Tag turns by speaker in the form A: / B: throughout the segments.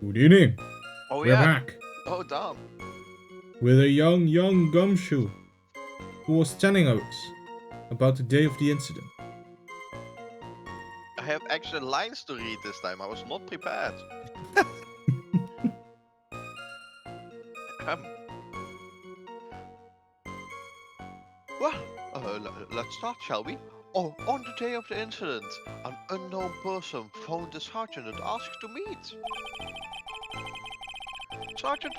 A: Good evening.
B: Oh
A: We're
B: yeah.
A: back
B: Oh damn.
A: with a young gumshoe who was telling us about the day of the incident.
B: I have extra lines to read this time. I was not prepared. Um, well, let's start, shall we? Oh, on the day of the incident, an unknown person phoned the sergeant and asked to meet. Sergeant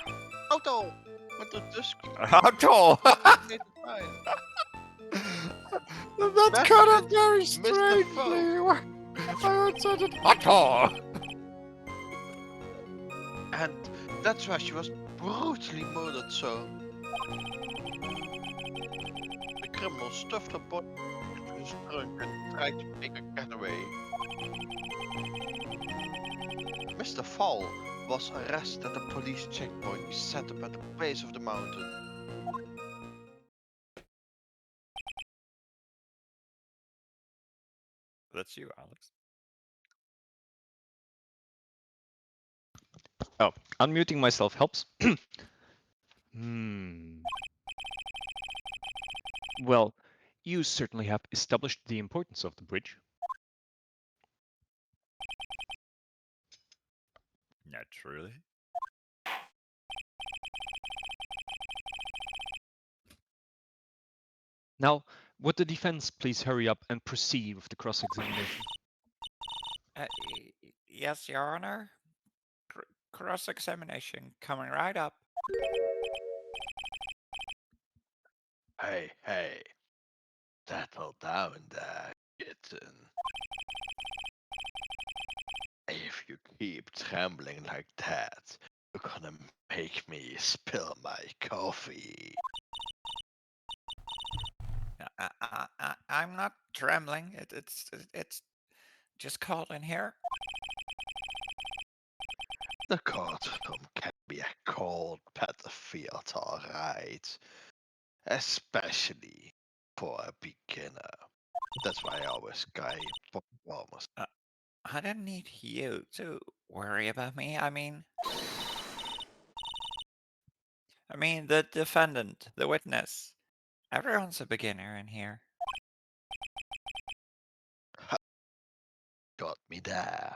B: Auto went to this
C: How tall?
B: designated time.
C: That's kind of very
B: Message, Mr.
C: strangely.
B: Folk.
C: I answered it. How tall?
B: And that's why she was brutally murdered, sir. The criminal stuffed her body into his trunk and tried to make a getaway. Mr. Fall was arrested at a police checkpoint we set up at the base of the mountain.
C: That's you, Alex.
D: Oh, unmuting myself helps. Well, you certainly have established the importance of the bridge.
C: Naturally.
D: Now, would the defense please hurry up and proceed with the cross-examination?
C: Yes, Your Honor. Cross-examination coming right up.
B: Hey, settle down there, kitten. If you keep trembling like that, you're gonna make me spill my coffee.
C: I'm not trembling. It's just cold in here.
B: The courtroom can be a cold battlefield, alright. Especially for a beginner. That's why I always carry warmers.
C: I don't need you to worry about me. I mean, the defendant, the witness. Everyone's a beginner in here.
B: Got me there.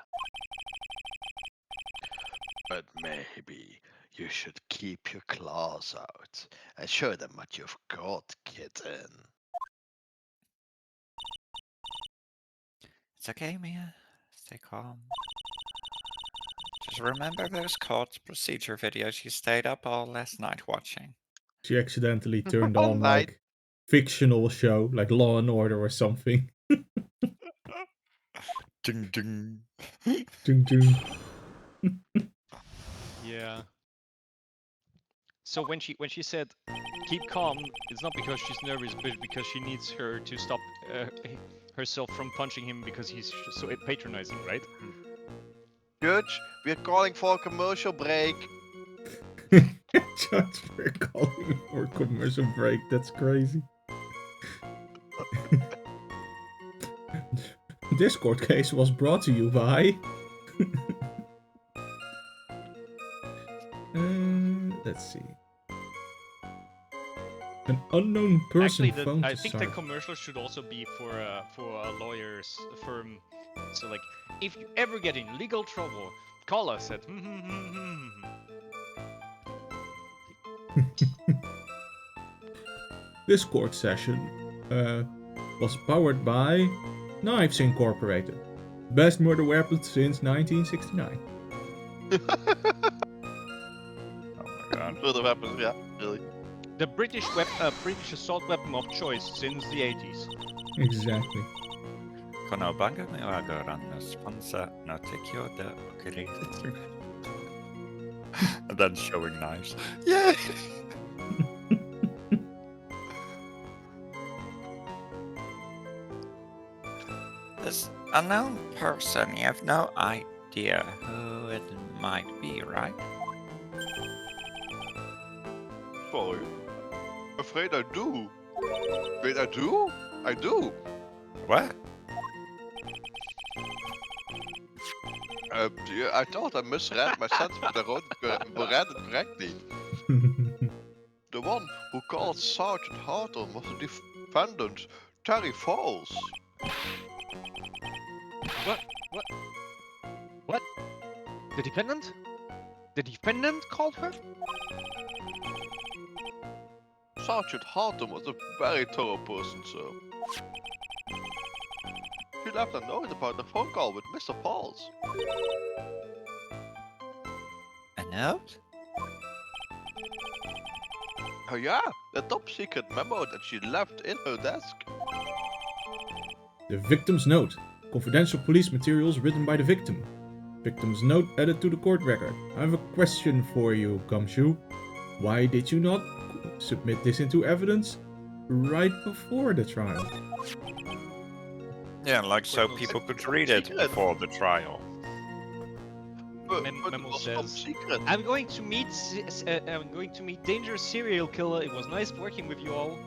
B: But maybe you should keep your claws out and show them what you've got, kitten.
C: It's okay, Mia. Stay calm. Just remember those court procedure videos you stayed up all last night watching.
A: She accidentally turned
B: All
A: on
B: night.
A: like fictional show, like Law and Order or something.
C: Ding ding.
A: Ding, ding.
D: Yeah. So when she said keep calm, it's not because she's nervous, but because she needs her to stop herself from punching him because he's so patronizing, right?
B: Judge, we're calling for a commercial break.
A: Judge, we're calling for a commercial break. That's crazy. This court case was brought to you by. Let's see. An unknown person
D: Actually,
A: phoned
D: I
A: the
D: think the
A: sergeant.
D: commercial should also be for a lawyer's firm. So like, if you ever get in legal trouble, call us at.
A: This court session was powered by Knives Incorporated, best murder weapon since 1969.
C: Oh my god.
B: Further weapons, yeah, really.
D: The British assault weapon of choice since the 80s.
A: Exactly.
C: Kono bangami wa goran sponsor no tekyo de okiri. And then showing knives. Yay! This unknown person, you have no idea who it might be, right?
B: Sorry. Afraid I do. Wait, I do? I do.
C: What?
B: Yeah, I thought I misread my sentence, but I read it correctly. The one who called Sergeant Harton was the defendant, Terry Falls.
D: What? What? What? The defendant? The defendant called her?
B: Sergeant Harton was a very thorough person, sir. She left a note about the phone call with Mr. Falls.
C: A note?
B: Oh yeah, the top secret memo that she left in her desk.
A: The victim's note. Confidential police materials written by the victim. Victim's note added to the court record. I have a question for you, Gumshoe. Why did you not submit this into evidence right before the trial?
C: Yeah, like so
D: Well,
C: people could read it
B: secret.
C: before the trial.
B: But it
D: Memo
B: was top
D: says,
B: secret.
D: I'm going to meet dangerous serial killer. It was nice working with you all.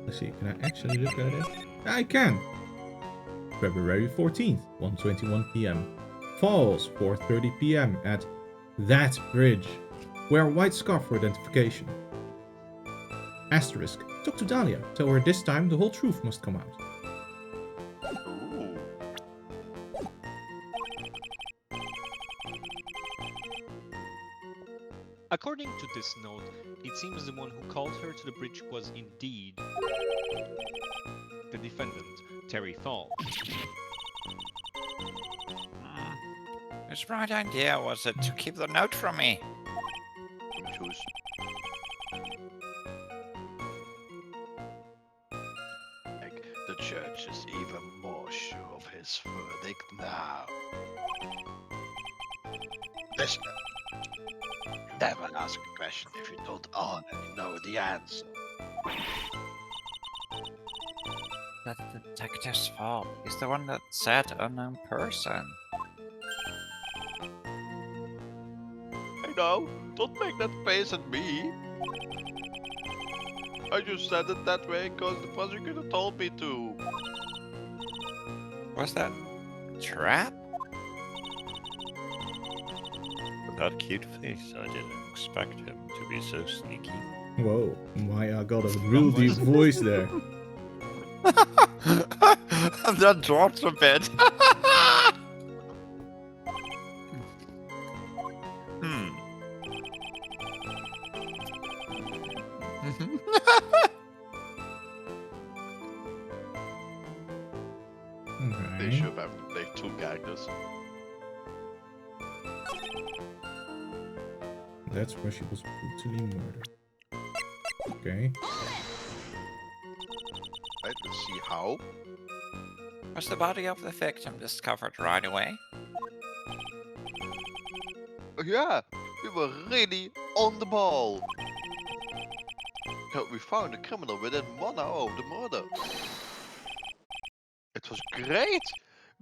A: Let's see, can I actually look at it? I can! February 14th, 1:21 p.m. Falls, 4:30 p.m. at that bridge. Wear a white scarf for identification. Asterisk. Talk to Dahlia. Tell her this time the whole truth must come out.
B: Ooh.
D: According to this note, it seems the one who called her to the bridge was indeed the defendant, Terry Thal.
C: His right idea was it to keep the note from me.
B: Choose. The judge is even more sure of his verdict now. Listen, never ask a question if you don't already know the answer.
C: That's the detective's fault. He's the one that said unknown person.
B: I know, don't make that face at me. I just said it that way because the prosecutor told me to.
C: Was that a trap? With that cute face, I didn't expect him to be so sneaky.
A: Whoa, Maya got a real deep voice there.
C: That drops a bit.
B: They
A: Alright.
B: should have made two characters.
A: That's where she was brutally murdered. Okay.
B: Right, let's see how.
C: Was the body of the victim discovered right away?
B: Yeah, we were really on the ball. We found the criminal within 1 hour of the murder. It was great!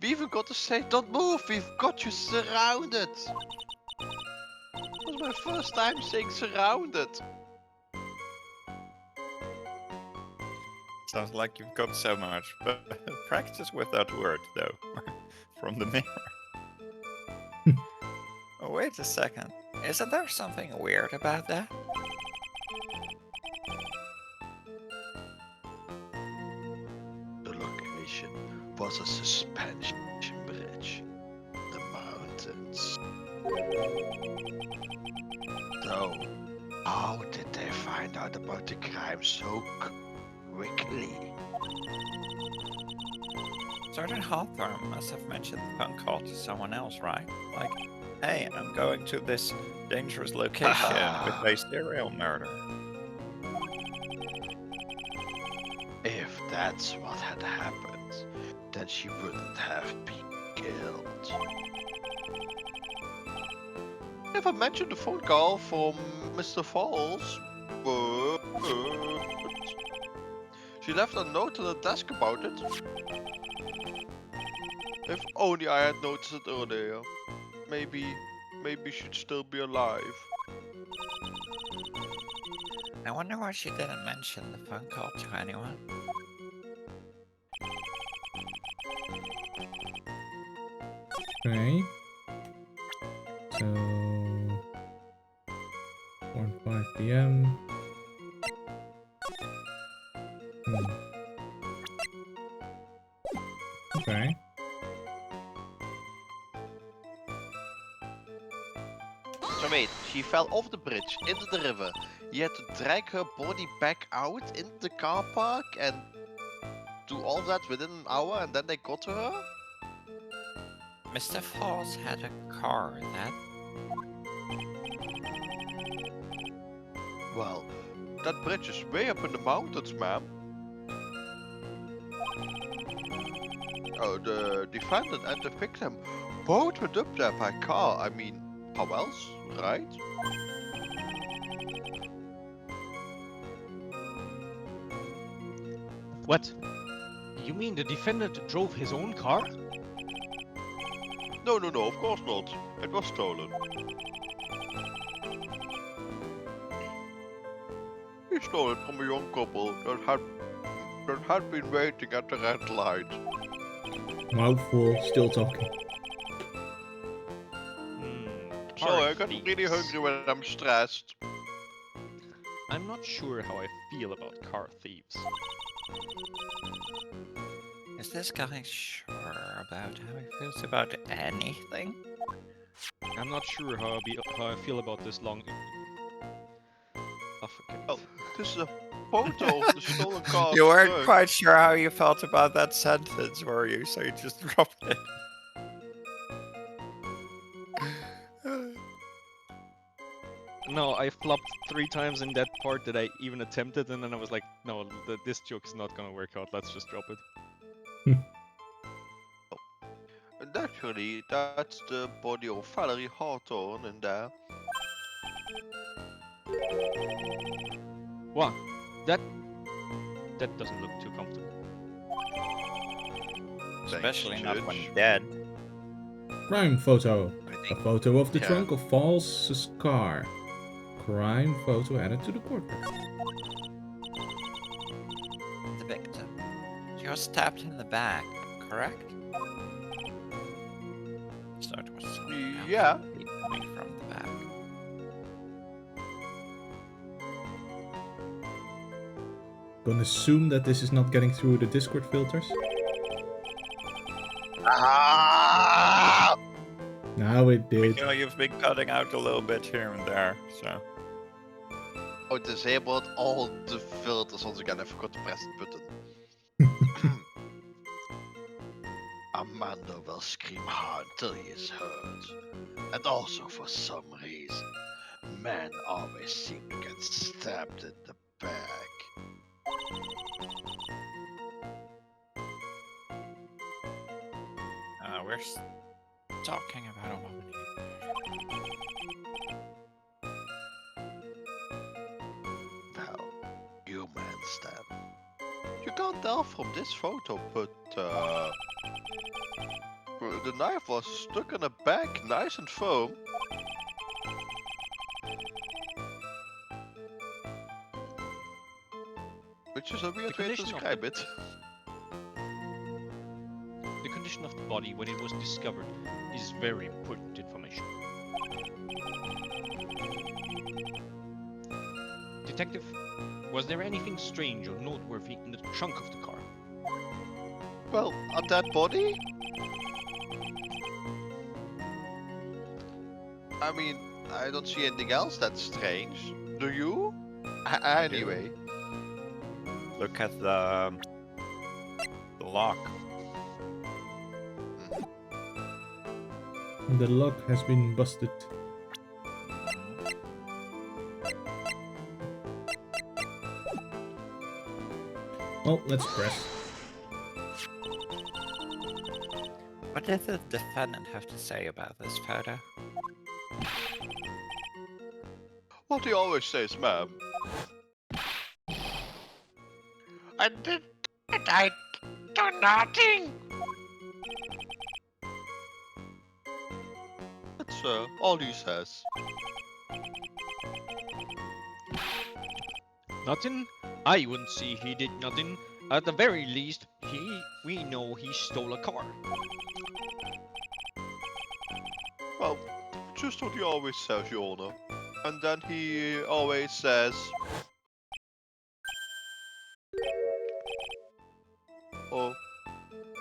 B: We even got to say, don't move, we've got you surrounded! It was my first time saying surrounded.
C: Sounds like you've got so much, but practice with that word, though, from the mirror. Oh, wait a second. Isn't there something weird about that?
B: The location was a suspension bridge. The mountains. Though, how did they find out about the crime so quickly?
C: Sergeant Hawthorne must have mentioned the phone call to someone else, right? Like, hey, I'm going to this dangerous location with a serial murder.
B: If that's what had happened, then she wouldn't have been killed. Never mentioned the phone call from Mr. Falls, but she left a note on the desk about it. If only I had noticed it earlier. Maybe she'd still be alive.
C: I wonder why she didn't mention the phone call to anyone.
A: Okay. So 4 and 5 p.m. Okay.
B: So wait, she fell off the bridge into the river. You had to drag her body back out into the car park and do all that within an hour, and then they got to her?
C: Mr. Foss had a car that.
B: Well, that bridge is way up in the mountains, ma'am. Oh, the defendant and the victim both went up there by car. I mean, how else, right?
D: What? You mean the defendant drove his own car?
B: No, of course not. It was stolen. He stole it from a young couple that had been waiting at the red light.
A: Mouthful, still talking.
B: Sorry, I got really hungry when I'm stressed.
D: I'm not sure how I feel about car thieves.
C: Is this guy sure about how he feels about anything?
D: I'm not sure how I feel about this long. Oh, forget it.
B: Oh, this is a photo of the stolen car.
C: You weren't quite sure how you felt about that sentence, were you? So you just dropped it.
D: No, I flopped 3 times in that part that I even attempted, and then I was like, no, this joke's not gonna work out. Let's just drop it.
B: And actually, that's the body of Valerie Hawthorne in there.
D: Wow, that doesn't look too comfortable.
C: Especially
B: Thanks,
C: not when
B: Judge.
C: dead.
A: Crime photo.
B: I
A: A
B: think
A: photo of the
B: Yeah.
A: trunk of Falls' car. Crime photo added to the court record.
C: The victim. She was stabbed in the back, correct? So it was something else
B: Yeah.
C: coming from the back.
A: Gonna assume that this is not getting through the Discord filters.
B: Ah!
A: Now it did.
C: You know, you've been cutting out a little bit here and there, so.
B: Oh, disabled all the filters once again. I forgot to press the button. Amanda will scream hard till he is heard. And also, for some reason, men always seem to get stabbed in the back.
C: We're talking about a woman here.
B: Well, humans then. You can't tell from this photo, but the knife was stuck in the back, nice and firm. Which is a weird way to
D: condition of
B: describe it.
D: The condition of the body when it was discovered is very important information. Detective, was there anything strange or noteworthy in the trunk of the car?
B: Well, a dead body? I mean, I don't see anything else that's strange. Do you? Anyway.
C: Look at the lock.
A: The lock has been busted. Well, let's press.
C: What did the defendant have to say about this photo?
B: What he always says, ma'am. I do nothing. That's all he says.
D: Nothing? I wouldn't see he did nothing. At the very least, we know he stole a car.
B: Well, just what he always says, Your Honor. And then he always says... Oh,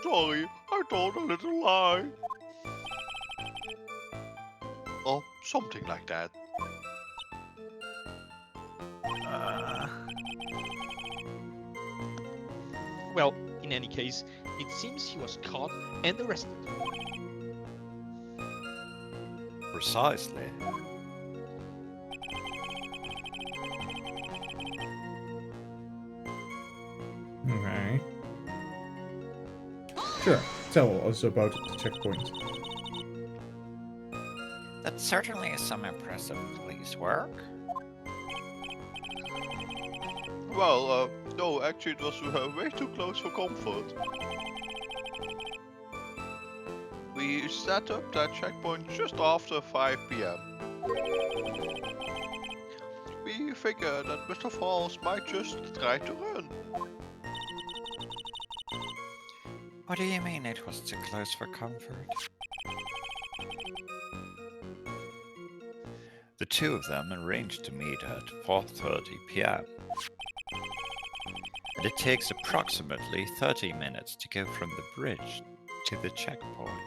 B: sorry, I told a little lie. Or something like that.
D: Well, in any case, it seems he was caught and arrested.
C: Precisely.
A: Okay. Sure, tell us about the checkpoint.
C: That certainly is some impressive police work.
B: Well, no, actually it was way too close for comfort. We set up that checkpoint just after 5 PM. We figured that Mr. Falls might just try to run.
C: What do you mean it was too close for comfort? The two of them arranged to meet at 4:30 PM. And it takes approximately 30 minutes to go from the bridge to the checkpoint.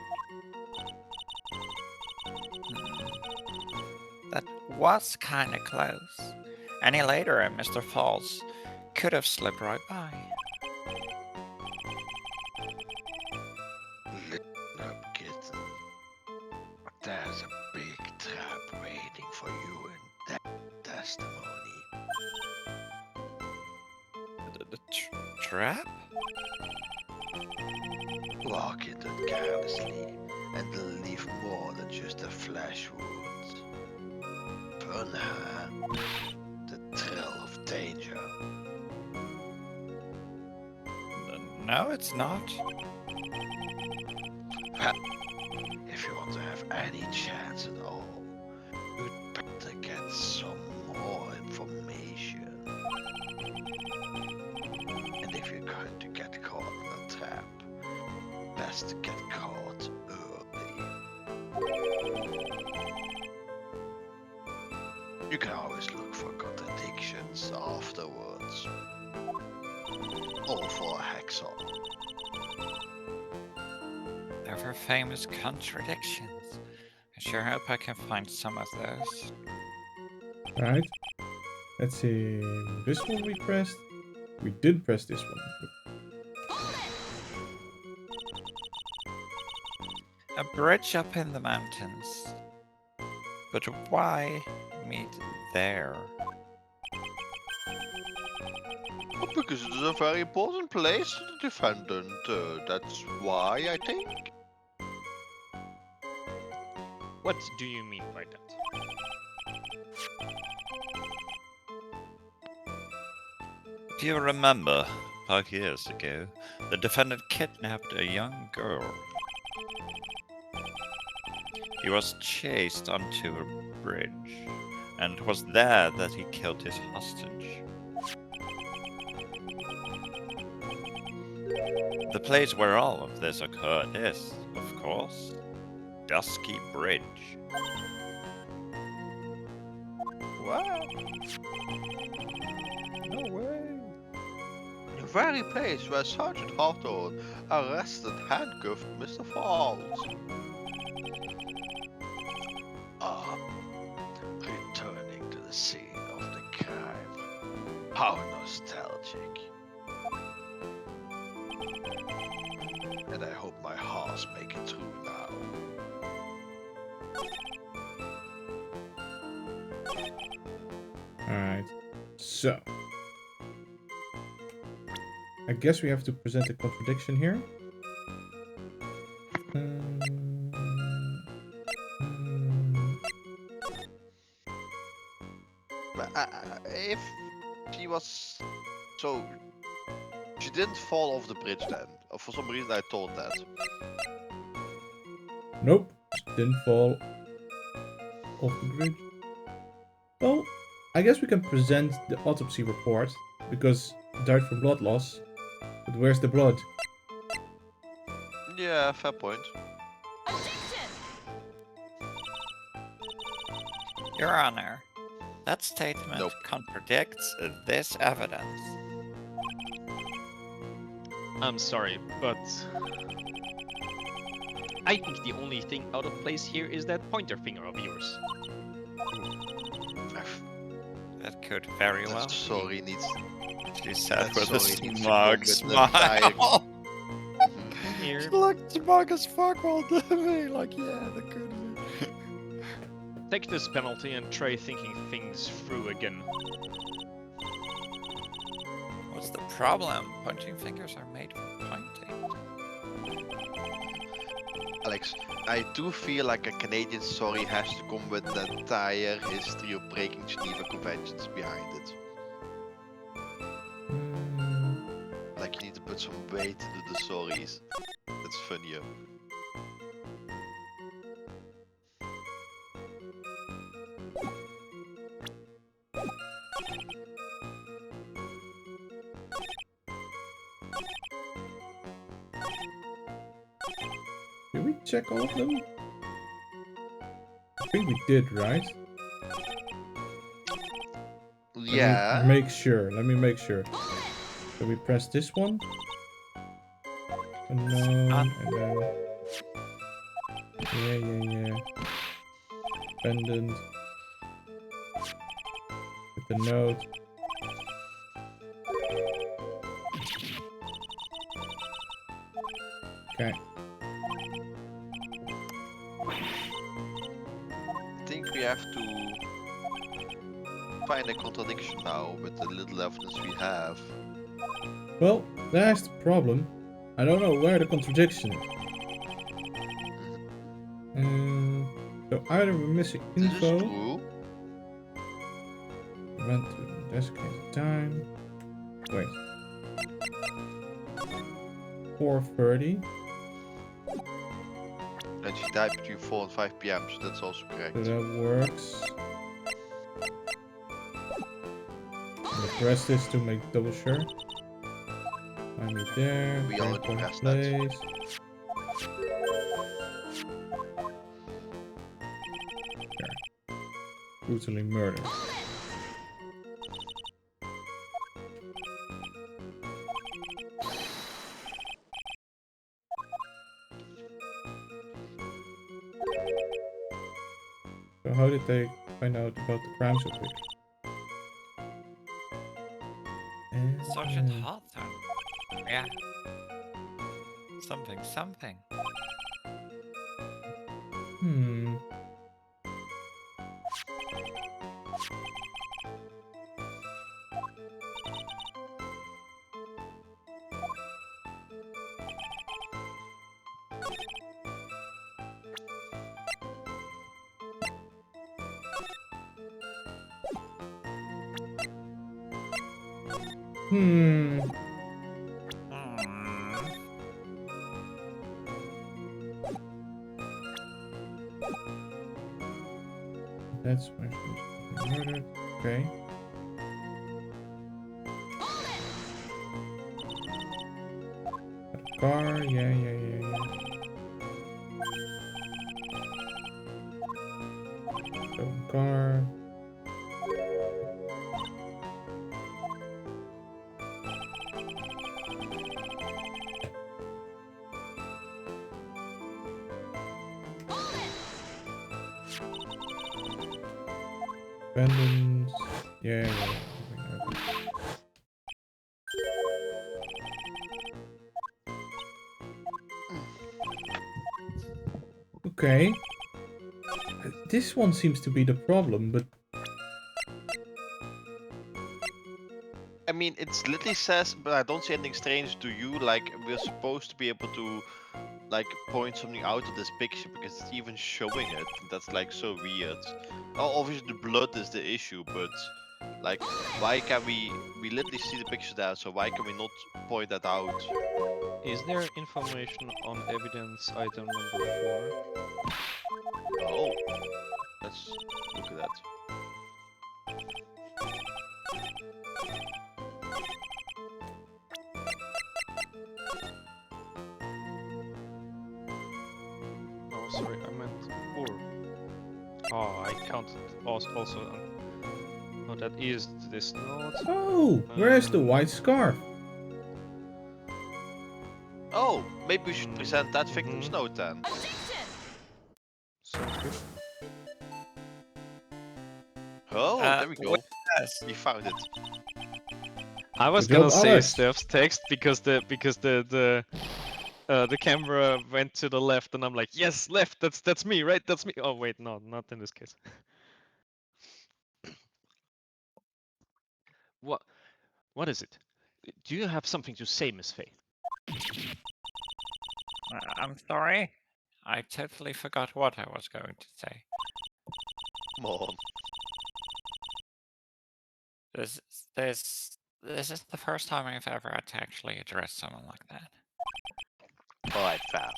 C: That was kinda close. Any later and Mr. Falls could have slipped right by.
B: Listen up, kitten. There's a big trap waiting for you in that testimony.
C: The trap?
B: Walk into it carelessly and they'll leave more than just a flesh wound. Fun, huh? The thrill of danger.
C: No, it's not.
B: If you want to have any chance at all, you'd better get some more information. And if you're going to get caught in a trap, best to get caught early. You can always look for contradictions afterwards. Or for a hacksaw.
C: Ever famous contradictions. I sure hope I can find some of those.
A: Right. Let's see. This one we pressed. We did press this one.
C: A bridge up in the mountains. But why meet there?
B: Well, because it is a very important place to the defendant. That's why, I think.
D: What do you mean by that?
C: Do you remember, 5 years ago, the defendant kidnapped a young girl? He was chased onto a bridge, and it was there that he killed his hostage. The place where all of this occurred is, of course, Dusky Bridge. What? No way.
B: The very place where Sergeant Hawthorne arrested and handcuffed Mr. Falls. Returning to the scene of the crime. How nostalgic. And I hope my horse make it through now.
A: Alright. So. I guess we have to present a contradiction here.
B: But if she was... So... She didn't fall off the bridge then. Or for some reason I thought that.
A: Nope. Didn't fall off the bridge. Well, I guess we can present the autopsy report, because died from blood loss. But where's the blood?
B: Yeah, fair point.
C: Your Honor, that statement
B: Nope.
C: contradicts this evidence.
D: I'm sorry, but I think the only thing out of place here is that pointer finger of yours.
C: That could very well
B: That
C: be.
B: sorry needs.
C: She said
B: That
C: with a
B: sorry needs to
C: smug
B: come with an entire.
C: smile.
B: Mhm.
D: Here,
C: She looked smug as fuck while doing me. Like, yeah, that could be.
D: take this penalty and try thinking things through again.
C: What's the problem? Punching fingers are made for pointing.
B: Alex, I do feel like a Canadian sorry has to come with an entire history of breaking Geneva Conventions behind it. Like you need to put some weight into the sorries. That's funnier.
A: Did we check all of them? I think we did, right?
B: Yeah.
A: Let me make sure. Let me make sure. So we press this one. Unknown, and then... Yeah. Pendant. With the note. Okay.
B: I think we have to find a contradiction now with the little evidence we have.
A: Well, there's the problem. I don't know where the contradiction is. So either we're missing
B: This is
A: info.
B: true.
A: Went to designated time. Wait. 4:30.
B: And she died between 4 and 5 p.m., so that's also correct.
A: So that works. I'm gonna press this to make double sure. Find me there.
B: We
A: Break
B: already
A: point
B: pressed that.
A: place. There. Brutally murdered. So how did they find out about the crime so quick?
C: Sergeant Hawthorne. Yeah. Something.
A: Hmm. Hmm. That's why she was murdered. Okay. Got a car. Yeah. Stolen car. Abandoned. Yeah. Okay. This one seems to be the problem, but
B: I mean, it literally says, but I don't see anything strange to you. Like, we're supposed to be able to, like, point something out of this picture because it's even showing it. That's, like, so weird. Oh, obviously, the blood is the issue, but, like, why can we literally see the picture there, so why can we not point that out?
D: Is there information on evidence item number 4?
B: Oh, let's look at that.
D: Oh, sorry, I meant 4. Oh, I counted also on. Oh, that is this note.
A: Oh, where's the white scarf?
B: Oh, maybe we should present that victim's
D: Mhm.
B: note then.
D: Sounds good.
B: Oh, there we go.
C: Yes.
B: We found it.
D: I was
A: Good job,
D: gonna say
A: Alex.
D: Steph's text because the camera went to the left and I'm like, yes, left. That's me, right? That's me. Oh wait, no, not in this case. What is it? Do you have something to say, Miss Faye?
C: I'm sorry. I totally forgot what I was going to say.
B: Come on.
C: This this this is the first time I've ever had to actually address someone like that.
B: Alright, fam.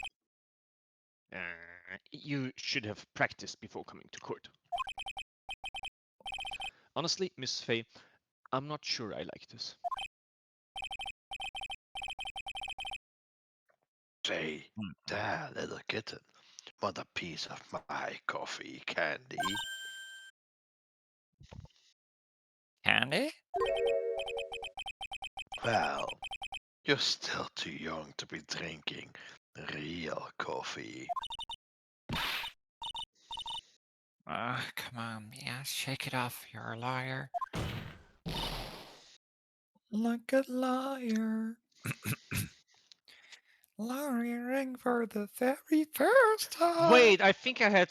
D: You should have practiced before coming to court. Honestly, Miss Faye, I'm not sure I like this.
B: Say, there, little kitten. Want a piece of my coffee candy?
C: Candy?
B: Well, you're still too young to be drinking real coffee.
C: Come on, yeah, shake it off. You're a liar. Like a liar. Lying for the very first time.
D: Wait, I think I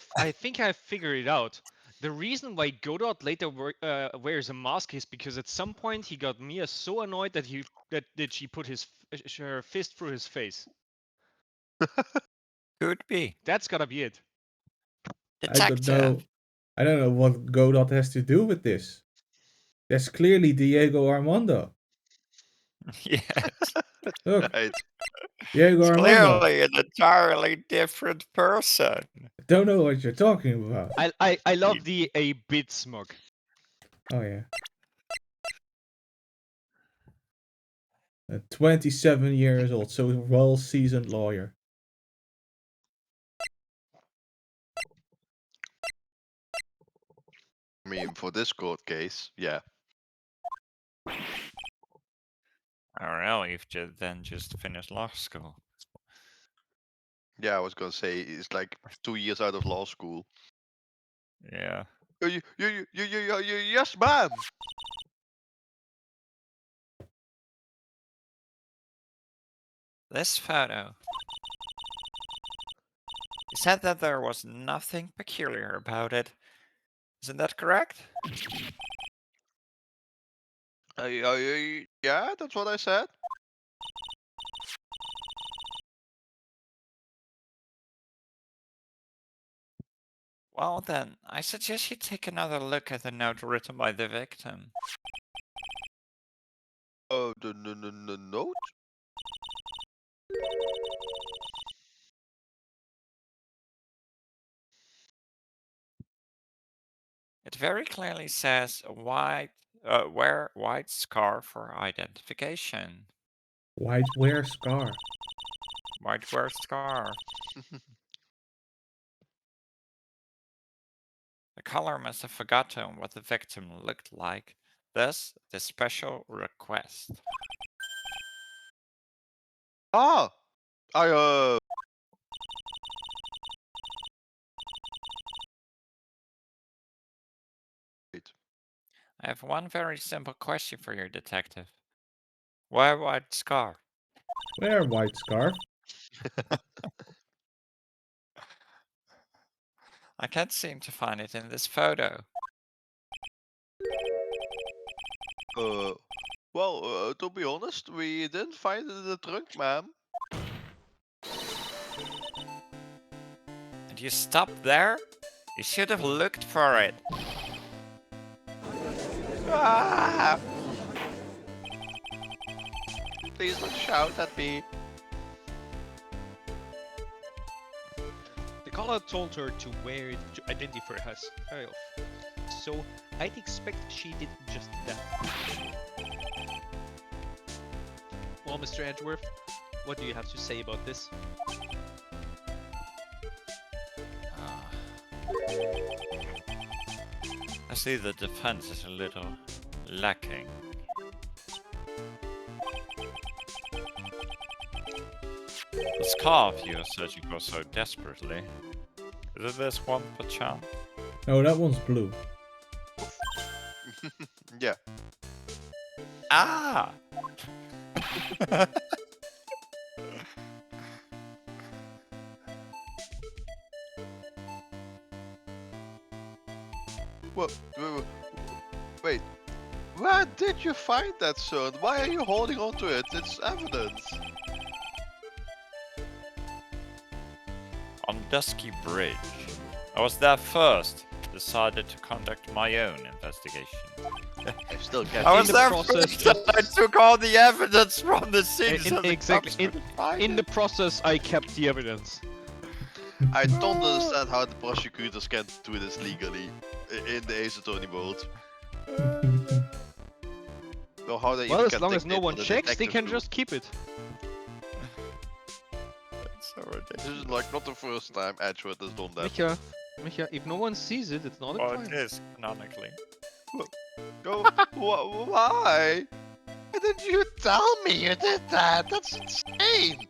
D: figured it out. The reason why Godot later wears a mask is because at some point he got Mia so annoyed that she put her fist through his face.
C: Could be.
D: That's gotta be it.
A: I don't
C: Detective.
A: know. I don't know what Godot has to do with this. That's clearly Diego Armando.
C: Yes.
A: Look,
B: Right.
A: Diego
C: It's
A: Armando.
C: clearly an entirely different person.
A: I don't know what you're talking about.
D: I love the a bit smug.
A: Oh yeah. A 27 years old, so a well-seasoned lawyer.
B: I mean, for this court case, yeah.
C: Or well, you've then just finished law school.
B: Yeah, I was gonna say, it's like 2 years out of law school.
C: Yeah.
B: Yes, ma'am!
C: This photo. You said that there was nothing peculiar about it. Isn't that correct?
B: Yeah, that's what I said.
C: Well then, I suggest you take another look at the note written by the victim.
B: Oh, the note?
C: It very clearly says wear white scarf for identification.
A: White wear scar.
C: White wear scarf. The caller must have forgotten what the victim looked like. Thus, the special request.
B: Ah! Wait.
C: I have one very simple question for you, detective. Why white scarf?
A: Wear white scarf.
C: I can't seem to find it in this photo.
B: Well, to be honest, we didn't find it in the trunk, ma'am.
C: And you stopped there? You should have looked for it.
B: Ah! Please don't shout at me.
D: The caller told her to wear it to identify herself. So I'd expect she did just that. Well, Mr. Edgeworth, what do you have to say about this?
C: see the defense is a little lacking. The scarf you are searching for so desperately. Is it this one, perchance?
A: No, that one's blue.
B: Yeah.
C: Ah!
B: Wait. Where did you find that, son? Why are you holding on to it? It's evidence.
C: On Dusky Bridge. I was there first. Decided to conduct my own investigation.
B: I still can't.
C: I was
D: the
C: there
D: process,
C: first and I took all the evidence from the scene.
D: In-
C: so the
D: exactly,
C: cops couldn't find
D: In the
C: it.
D: process, I kept the evidence.
B: I don't understand how the prosecutors can do this legally in the Ace Attorney world. Or how they
D: Well,
B: even
D: as
B: can
D: long as no
B: dictate
D: one
B: what the
D: checks, they
B: detectives
D: can
B: do.
D: just keep it.
C: It's so
B: This
C: ridiculous.
B: is like not the first time Edgeworth has done that.
D: Micha, if no one sees it, it's not a
C: Well,
D: crime.
C: it is, canonically.
B: Go. Why? Why didn't you tell me you did that? That's insane.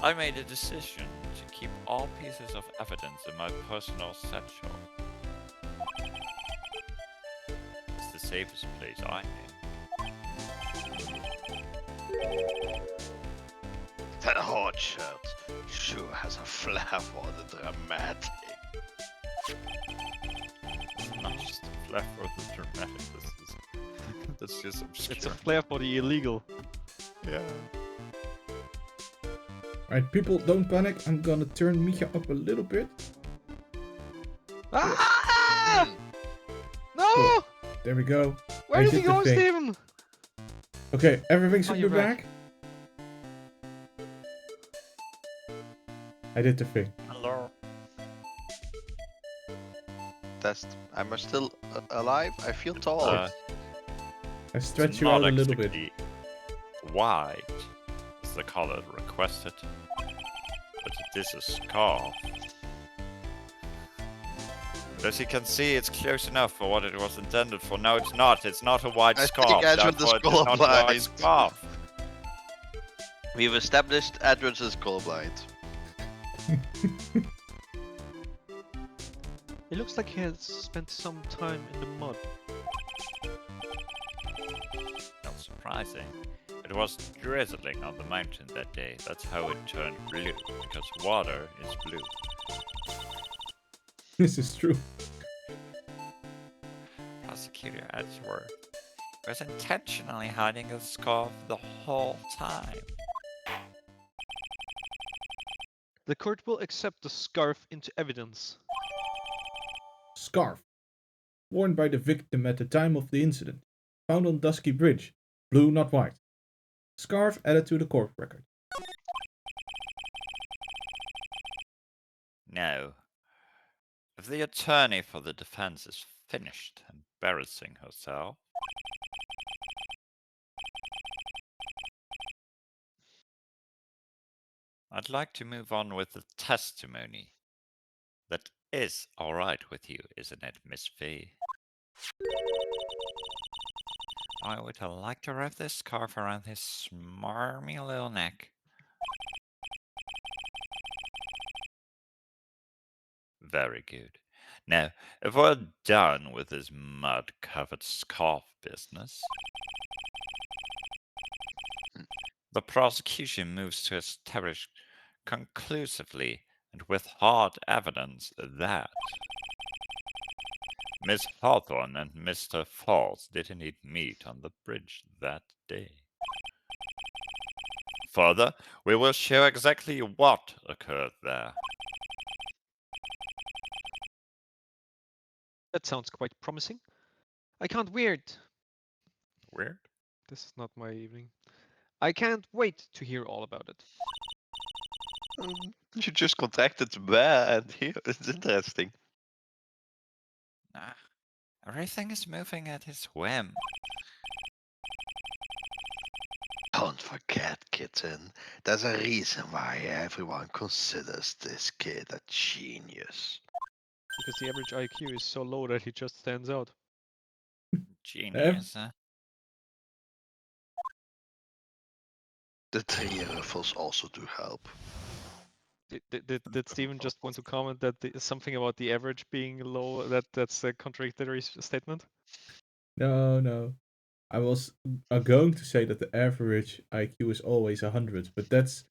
C: I made a decision to keep all pieces of evidence in my personal satchel. It's the safest place I know.
B: That hard shirt sure has a flair for the dramatic.
C: It's not just a flair for the dramatic, that's just obscure.
D: It's a flair for the illegal.
C: Yeah.
A: Right, people, don't panic. I'm gonna turn Micha up a little bit.
D: Ah!
B: Hmm.
D: No!
A: There we go.
D: Where
A: I
D: did he
A: did the
D: go,
A: thing.
D: Steven?
A: Okay, everything should be
D: you're back.
A: back. I did the thing.
C: Hello.
B: Test. Am I still alive? I feel tall.
A: I stretch
C: It's
A: you
C: not
A: out a little bit.
C: exactly white is the color requested, but it is a scarf. As you can see, it's close enough for what it was intended for. No, it's not. It's not a white
B: I
C: scarf.
B: think Edgeworth is
C: Therefore, it is not a white
B: colorblind.
C: scarf.
B: We've established Edwards is colorblind.
D: It looks like he has spent some time in the mud.
C: Not surprising. It was drizzling on the mountain that day. That's how it turned blue, because water is blue.
A: This is true.
C: Prosecutor Edgeworth was intentionally hiding a scarf the whole time.
D: The court will accept the scarf into evidence.
A: Scarf. Worn by the victim at the time of the incident. Found on Dusky Bridge. Blue, not white. Scarf added to the court record.
C: No. If the attorney for the defense is finished embarrassing herself, I'd like to move on with the testimony. That is alright with you, isn't it, Miss V? I would like to wrap this scarf around his smarmy little neck. Very good. Now, if we're done with this mud-covered scarf business, the prosecution moves to establish conclusively and with hard evidence that Miss Hawthorne and Mr. Falls did indeed meet on the bridge that day. Further, we will show exactly what occurred there.
D: That sounds quite promising. I can't wait.
C: Weird?
D: This is not my evening. I can't wait to hear all about it.
B: You just contacted the bear and here it's interesting.
C: Ah, everything is moving at his whim.
B: Don't forget, kitten, there's a reason why everyone considers this kid a genius.
D: Because the average IQ is so low that he just stands out.
C: Genius, huh?
B: The 3 riffles also do help.
D: Did Steven just want to comment that something about the average being low? That's a contradictory statement.
A: No. I was going to say that the average IQ is always 100, but that's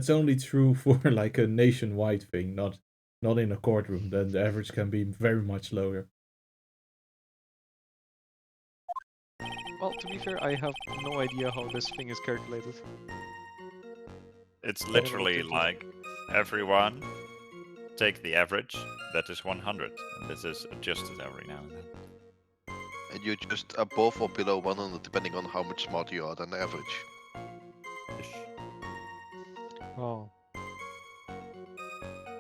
A: only true for like a nationwide thing, not in a courtroom. Then the average can be very much lower.
D: Well, to be fair, I have no idea how this thing is calculated.
C: It's
D: never
C: literally
D: looked into it.
C: like everyone take the average, that is 100. And this is adjusted every now and then.
B: And you're just above or below 100 depending on how much smarter you are than the average.
C: Ish.
D: Oh.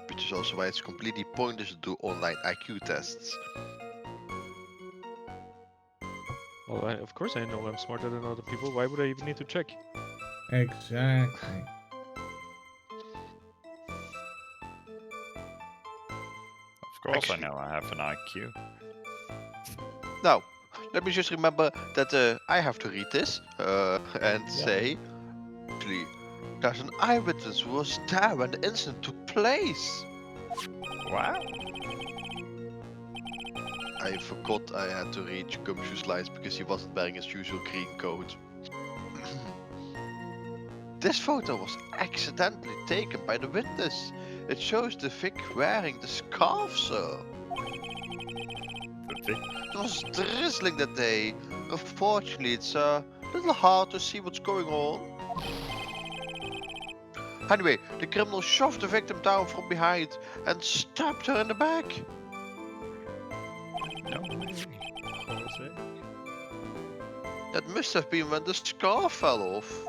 B: Which is also why it's completely pointless to do online IQ tests.
D: Well, of course I know I'm smarter than other people. Why would I even need to check?
A: Exactly.
C: Of course
B: Actually-
C: I know I have an IQ.
B: Now, let me just remember that I have to read this and say, actually, there's an eyewitness who was there when the incident took place.
C: Wow.
B: I forgot I had to read Gumshoe's lines because he wasn't wearing his usual green coat. This photo was accidentally taken by the witness. It shows the Vic wearing the scarf, sir. It was drizzling that day. Unfortunately, it's a little hard to see what's going on. Anyway, the criminal shoved the victim down from behind and stabbed her in the back.
C: No way.
D: Jose?
B: That must have been when the scarf fell off.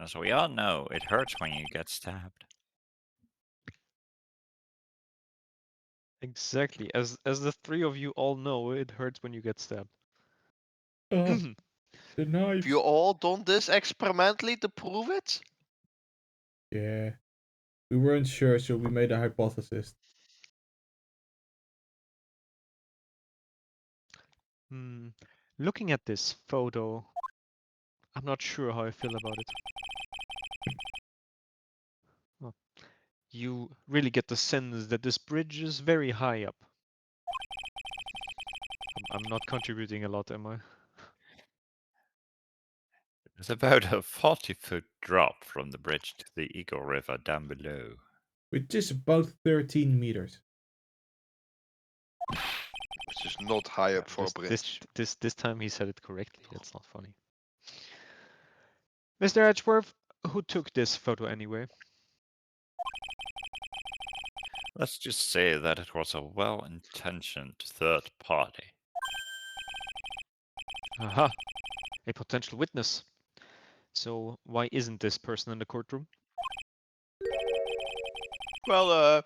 C: As we all know, it hurts when you get stabbed.
D: Exactly. As the three of you all know, it hurts when you get stabbed.
A: Oh, the
B: Have
A: knives.
B: you all done this experimentally to prove it?
A: Yeah. We weren't sure, so we made a hypothesis.
D: Looking at this photo, I'm not sure how I feel about it. Well, you really get the sense that this bridge is very high up. I'm not contributing a lot, am I?
C: It's about a 40-foot drop from the bridge to the Eagle River down below.
A: Which is about 13 meters.
B: Which is not high up for a bridge.
D: This time he said it correctly. That's not funny. Mr. Edgeworth, who took this photo anyway?
C: Let's just say that it was a well-intentioned third party.
D: Aha! A potential witness. So why isn't this person in the courtroom?
B: Well,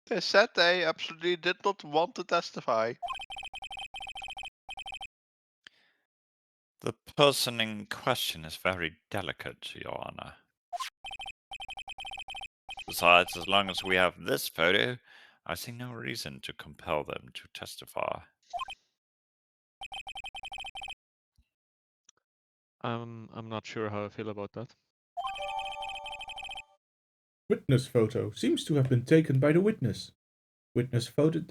B: they said they absolutely did not want to testify.
C: The person in question is very delicate, Your Honor. Besides, as long as we have this photo, I see no reason to compel them to testify.
D: I'm not sure how I feel about that.
A: Witness photo seems to have been taken by the witness. Witness photo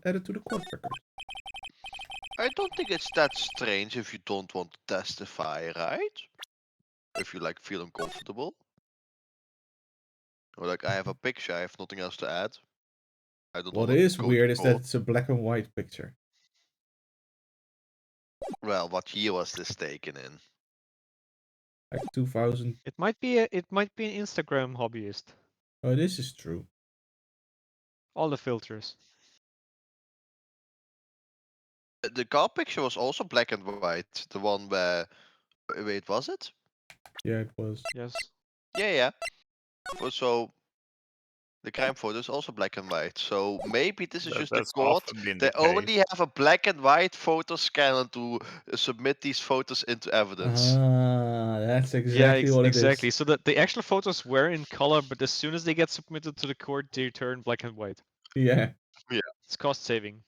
A: added to the court record.
B: I don't think it's that strange if you don't want to testify, right? If you like feel uncomfortable. Or like I have a picture, I have nothing else to add. I don't
A: What
B: wanna
A: is
B: go to
A: weird is that
B: court.
A: it's a black and white picture.
B: Well, what year was this taken in?
A: Like 2000.
D: It might be an Instagram hobbyist.
A: Oh, this is true.
D: All the filters.
B: The car picture was also black and white. The one where... Wait, was it?
A: Yeah, it was.
D: Yes.
B: Yeah. So the crime photo is also black and white. So maybe this is just the
C: That's
B: court.
C: often been
B: They
C: the case.
B: only have a black and white photo scanner to submit these photos into evidence.
A: Ah, that's exactly what it
D: exactly.
A: is.
D: So that the actual photos were in color, but as soon as they get submitted to the court, they turn black and white.
A: Yeah.
D: It's cost saving.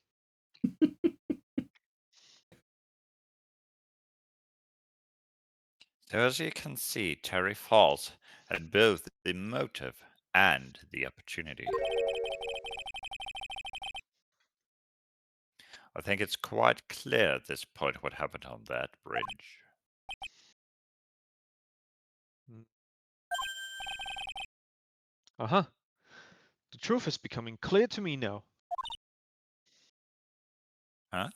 C: So as you can see, Terry Falls had both the motive and the opportunity. I think it's quite clear at this point what happened on that bridge.
D: Uh-huh. The truth is becoming clear to me now.
C: Huh?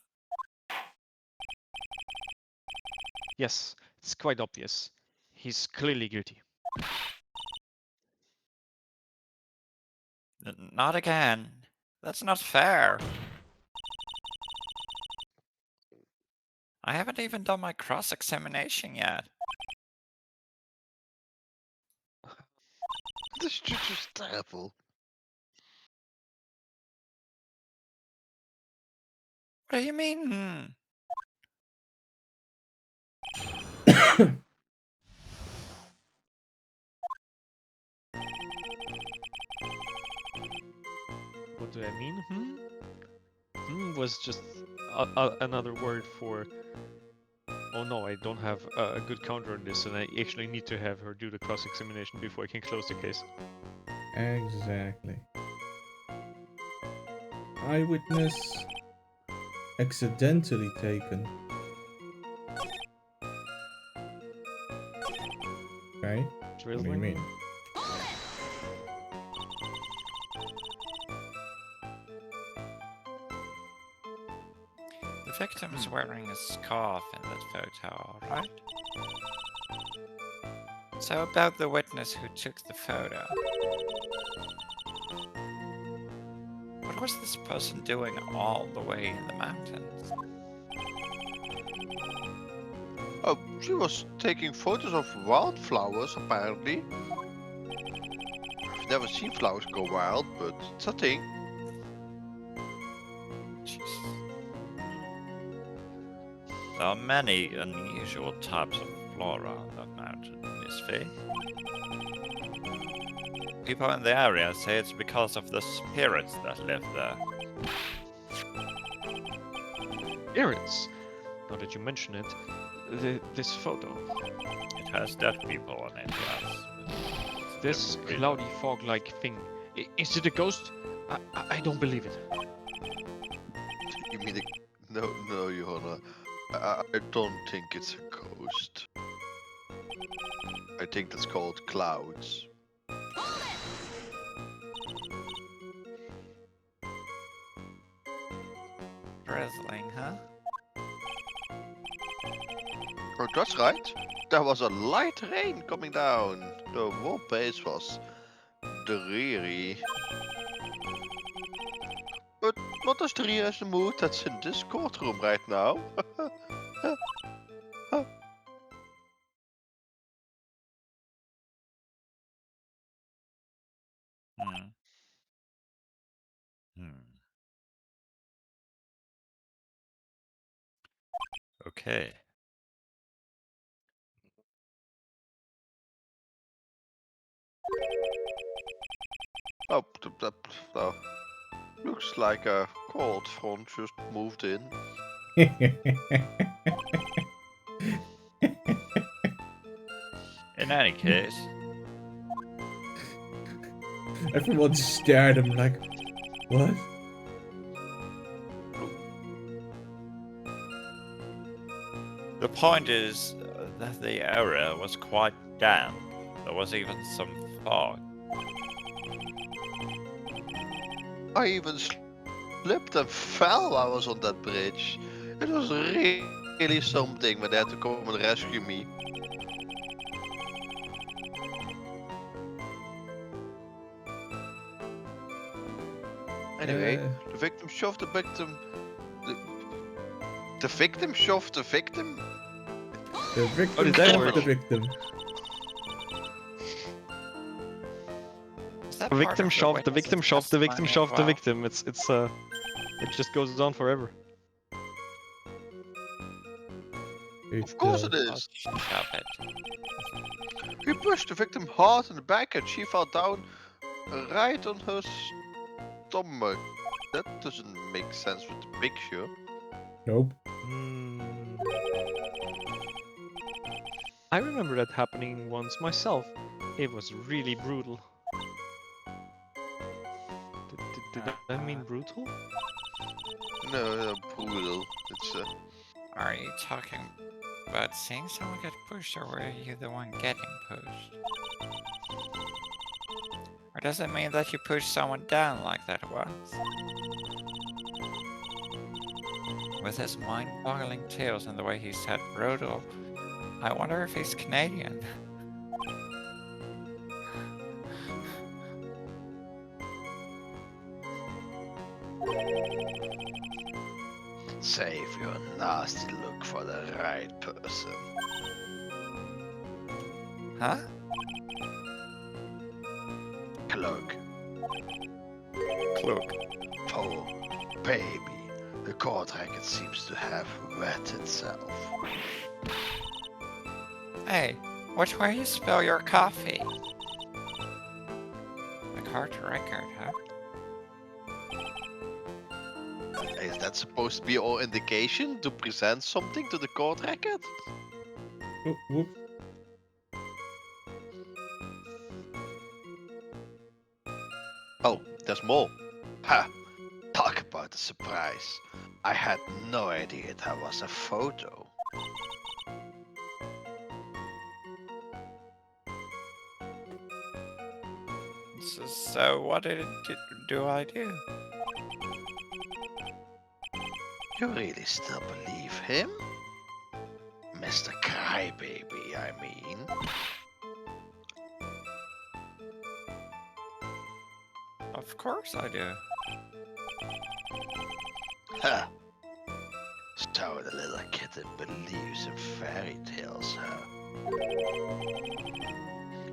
D: Yes, it's quite obvious. He's clearly guilty.
C: Not again. That's not fair. I haven't even done my cross-examination yet.
B: This is just terrible.
C: What do you mean?
D: What do I mean? Was just another word for. Oh no, I don't have a good counter on this, and I actually need to have her do the cross-examination before I can close the case.
A: Exactly. Eyewitness accidentally taken. Okay. What do you
D: Drizzling?
A: mean?
C: The victim's wearing a scarf in that photo, right? So about the witness who took the photo. What was this person doing all the way in the mountains?
B: Oh, she was taking photos of wildflowers, apparently. I've never seen flowers go wild, but it's a thing.
C: Jeez. There are many unusual types of flora on that mountain, Miss Faye. People in the area say it's because of the spirits that live there.
D: Spirits. Now that you mention it, this photo,
C: It has dead people on it, yes.
D: this
C: Different
D: cloudy fog-like thing, is it a ghost? I don't believe it.
B: You mean no, Johanna. I don't think it's a ghost. I think that's called clouds.
C: Drizzling, huh?
B: Oh, that's right. There was a light rain coming down. The whole place was dreary. But not as dreary as the mood that's in this courtroom right now.
C: Hmm. Hmm. Okay.
B: Oh, oh, looks like a cold front just moved in.
C: In any case,
A: Everyone stared at him like, what?
C: the point is that the area was quite damp. There was even some fog.
B: I even slipped and fell while I was on that bridge. It was really something when they had to come and rescue me. Anyway, the victim shoved the victim. The victim shoved the victim?
A: The victim
D: did that
A: shoved
D: work?
A: the victim.
C: Is that
D: The
C: part
D: victim
C: of
D: shoved, the victim
C: witness's
D: shoved, the victim
C: testimony as
D: shoved, the
C: well?
D: victim. It just goes on forever.
B: Of course it
C: Oh,
B: is.
C: shove it.
B: He pushed the victim hard in the back and she fell down right on her stomach. That doesn't make sense with the picture.
A: Nope.
D: I remember that happening once myself. It was really brutal. Did I mean brutal?
B: No, brutal. It's
C: Are you talking about seeing someone get pushed, or were you the one getting pushed? Or does it mean that you pushed someone down like that once? With his mind-boggling tales and the way he said brutal, I wonder if he's Canadian.
B: save your nasty look for the right person.
C: Huh?
B: Cloak.
C: Cloak.
B: Poor baby. The court racket seems to have wet itself.
C: Hey, watch where you spill your coffee. The court record, huh?
B: Is that supposed to be our indication to present something to the court record?
A: Oh, whoop.
B: Oh, there's more. Ha! Talk about a surprise. I had no idea that was a photo.
C: So what do I do?
B: You really still believe him? Mr. Crybaby, I mean.
C: Of course I do.
B: Ha! So the little kitten believes in fairy tales, huh?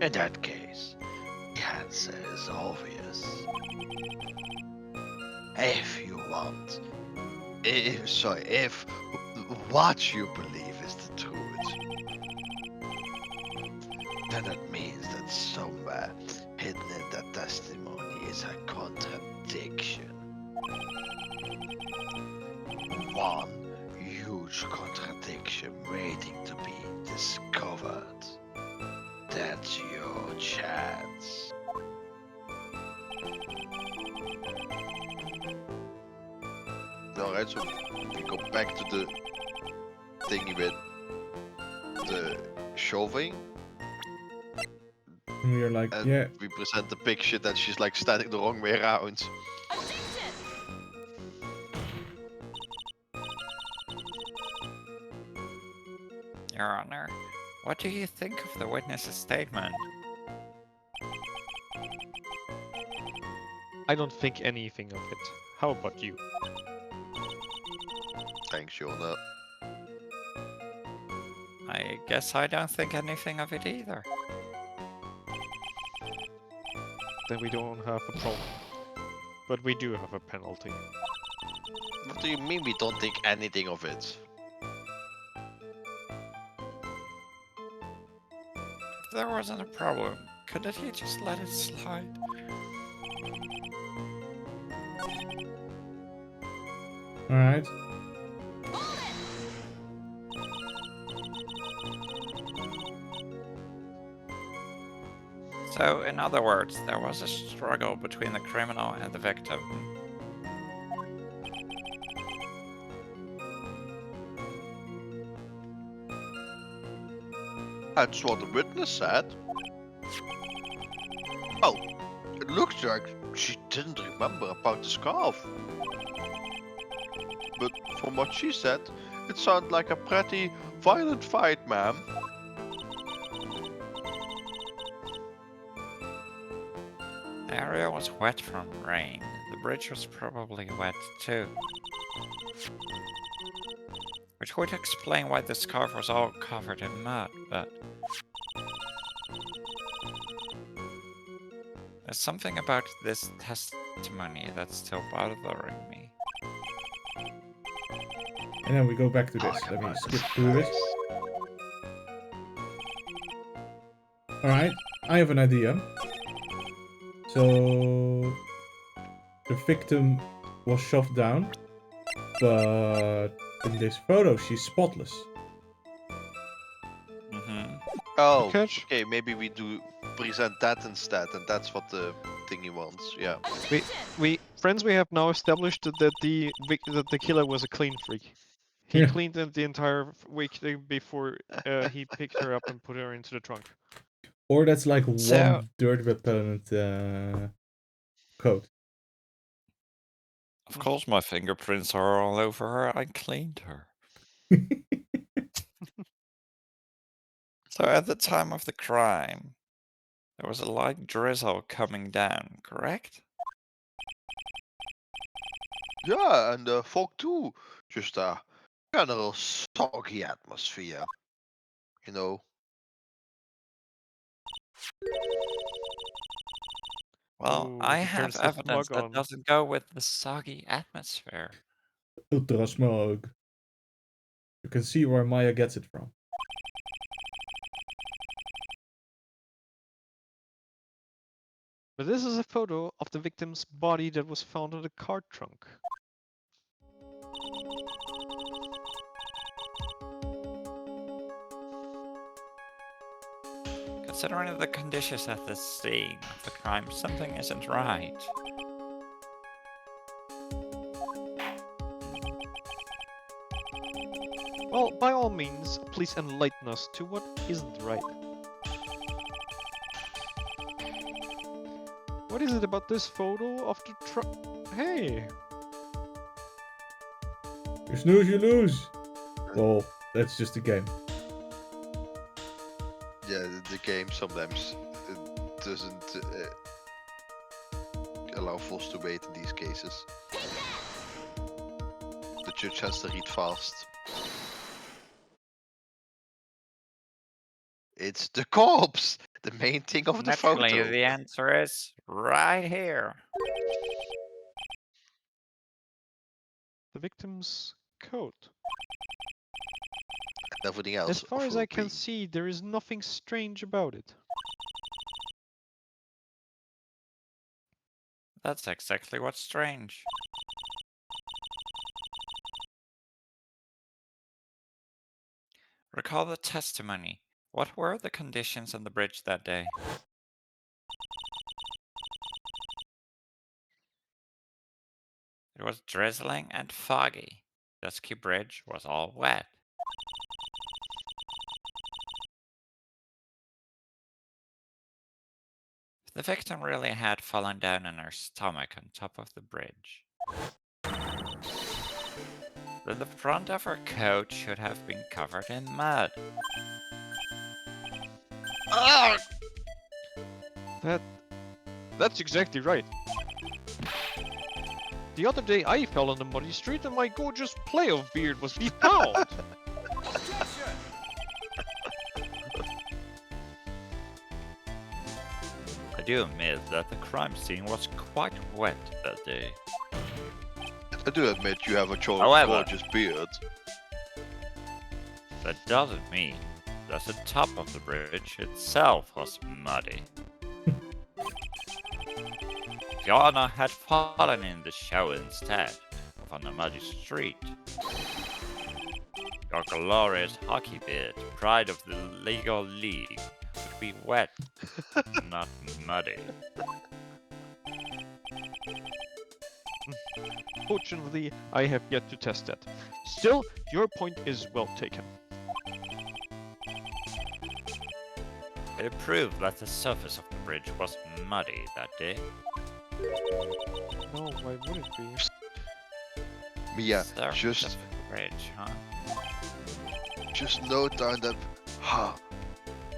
B: In that case, the answer is obvious. If you want, if what you believe is the truth, then it means that somewhere hidden in that testimony is a contradiction. One huge contradiction waiting to be discovered. That's your chance. Alright, so we go back to the thingy with the shoving.
A: And we are like,
B: And
A: yeah.
B: we present the picture that she's like standing the wrong way around.
C: Your Honor, what do you think of the witness's statement?
D: I don't think anything of it. How about you?
B: Thanks, Jonah.
C: I guess I don't think anything of it either.
D: Then we don't have a problem. But we do have a penalty.
B: What do you mean we don't think anything of it?
C: If there wasn't a problem, couldn't he just let it slide?
A: Alright.
C: So, in other words, there was a struggle between the criminal and the victim.
B: That's what the witness said. Oh, it looks like she didn't remember about the scarf. But from what she said, it sounded like a pretty violent fight, ma'am.
C: The area was wet from rain. The bridge was probably wet too. Which would explain why the scarf was all covered in mud, but... there's something about this testimony that's still bothering me.
A: And then we go back to this.
B: Talk
A: Let me
B: about
A: skip
B: the
A: through this.
B: surprise.
A: Alright, I have an idea. So the victim was shoved down, but in this photo she's spotless.
C: Mm-hmm.
B: Oh,
E: catch?
B: okay, maybe we do present that instead, and that's what the thingy wants. Yeah.
E: We have now established that the killer was a clean freak. He
A: Yeah.
E: cleaned the entire week before he picked her up and put her into the trunk.
A: Or that's like
C: So-
A: one dirt repellent coat.
C: Of course, my fingerprints are all over her. I cleaned her. So at the time of the crime, there was a light drizzle coming down, correct?
B: Yeah, and the fog too. Just a general soggy atmosphere. You know.
C: Well,
E: Ooh,
C: I
E: he
C: have
E: turns the
C: evidence
E: smug
C: that
E: on.
C: doesn't go with the soggy atmosphere.
A: Ultra smog. You can see where Maya gets it from.
E: But this is a photo of the victim's body that was found in the car trunk.
C: Considering the conditions at the scene of the crime, something isn't right.
E: Well, by all means, please enlighten us to what isn't right. What is it about this photo of the truck? Hey!
A: You snooze, you lose. Well, that's just a game.
B: Yeah, the game sometimes doesn't allow Vos to wait in these cases. The judge has to read fast. It's the corpse! The main thing of the
C: Naturally,
B: photo.
C: the answer is right here.
E: The victim's coat.
B: And everything else.
E: As far as
B: will
E: I can
B: be-
E: see, there is nothing strange about it.
C: That's exactly what's strange. Recall the testimony. What were the conditions on the bridge that day? It was drizzling and foggy. Dusky Bridge was all wet. The victim really had fallen down on her stomach on top of the bridge. Then the front of her coat should have been covered in mud.
B: Ah!
E: That's exactly right. The other day I fell on the muddy street and my gorgeous play of beard was befouled.
C: I do admit that the crime scene was quite wet that day.
B: I do admit you have a
C: However-
B: gorgeous beard.
C: That doesn't mean that the top of the bridge itself was muddy. Fiona had fallen in the shower instead of on a muddy street. Your glorious hockey beard, pride of the legal league, would be wet, not muddy.
E: Fortunately, I have yet to test that. Still, your point is well taken.
C: It proved that the surface of the bridge was muddy that day.
E: No, why would it be?
B: Mia,
C: Surface
B: just
C: of the bridge, huh?
B: note down that. Ha!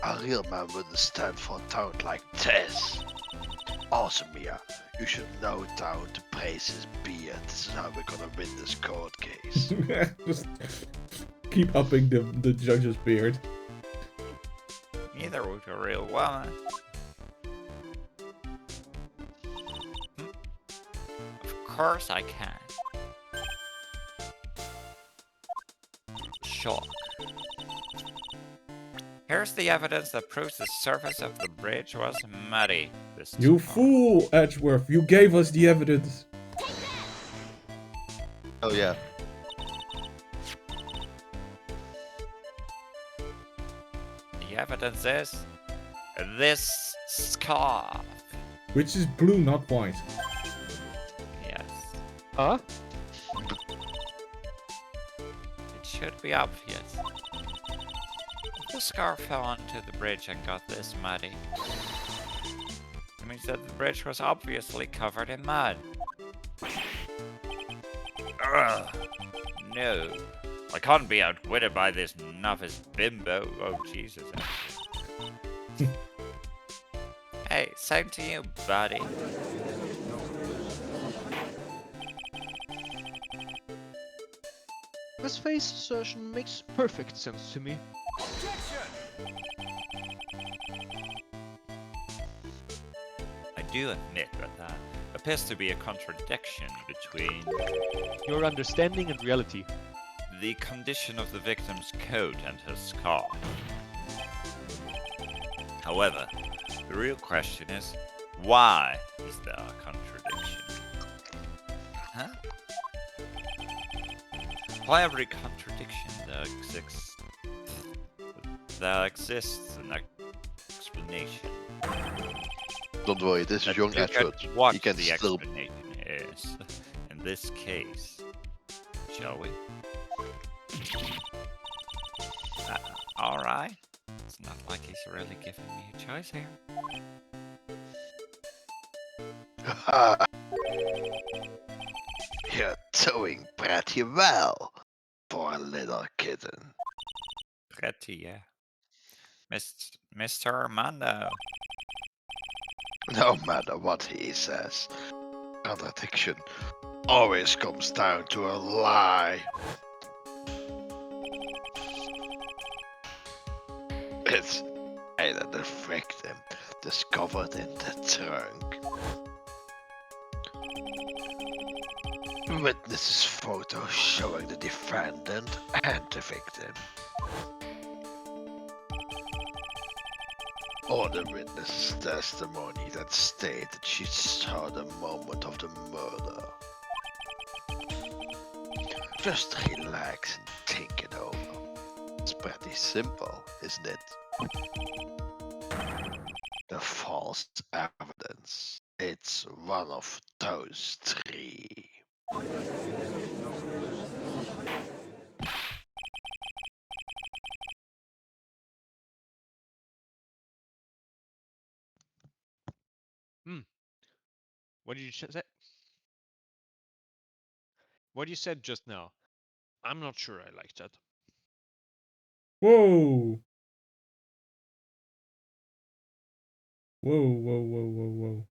B: I remember the Stanford town like this. Awesome, Mia. You should note down to praise his beard. This is how we're gonna win this court case.
A: Just keep upping the judge's beard.
C: Neither would a real woman. Of course I can. Shock. Here's the evidence that proves the surface of the bridge was muddy. This
A: You
C: time.
A: fool, Edgeworth. You gave us the evidence.
B: Oh yeah.
C: The evidence is this scarf.
A: Which is blue, not white.
C: Yes,
E: Huh?
C: it should be obvious. If the scarf fell onto the bridge and got this muddy, it means that the bridge was obviously covered in mud. Ugh, no. I can't be outwitted by this novice bimbo. Oh, Jesus. Hey, same to you, buddy.
E: This face assertion makes perfect sense to me.
C: I do admit that appears to be a contradiction between
E: Your understanding and reality.
C: the condition of the victim's coat and her scarf. However, the real question is, why is there a contradiction? Huh? For every contradiction there exists an explanation.
B: Don't worry, this is
C: Let's
B: young
C: look
B: Edward.
C: at what
B: He can
C: the
B: still.
C: explanation is in this case, shall we? Alright. It's not like he's really giving me a choice here.
B: You're doing pretty well for a little kitten.
C: Pretty, yeah. Mr. Armando.
B: No matter what he says, contradiction always comes down to a lie. It's either the victim discovered in the trunk, witnesses' photos showing the defendant and the victim, or the witness's testimony that stated she saw the moment of the murder. Just relax and think it over. It's pretty simple, isn't it? The false evidence. It's one of those three.
D: What did you say? What you said just now? I'm not sure I like that.
A: Whoa. Whoa, whoa, whoa, whoa, whoa.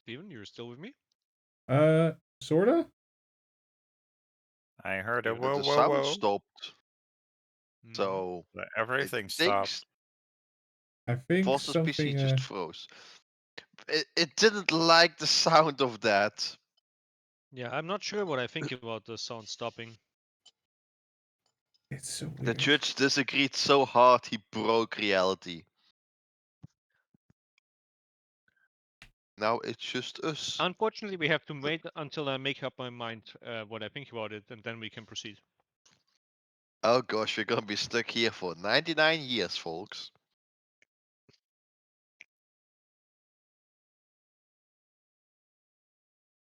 D: Steven, you're still with me?
A: Sorta?
C: I heard a
B: The
C: whoa, whoa,
B: sound
C: whoa.
B: stopped,
D: Mhm.
B: so
C: Everything
B: I think
C: stopped.
A: I think
B: Foster's PC
A: something,
B: just froze. It didn't like the sound of that.
D: Yeah, I'm not sure what I think about the sound stopping.
A: it's so
B: The
A: weird.
B: judge disagreed so hard he broke reality. Now it's just us.
D: Unfortunately, we have to wait until I make up my mind what I think about it, and then we can proceed.
B: Oh gosh, we're gonna be stuck here for 99 years, folks.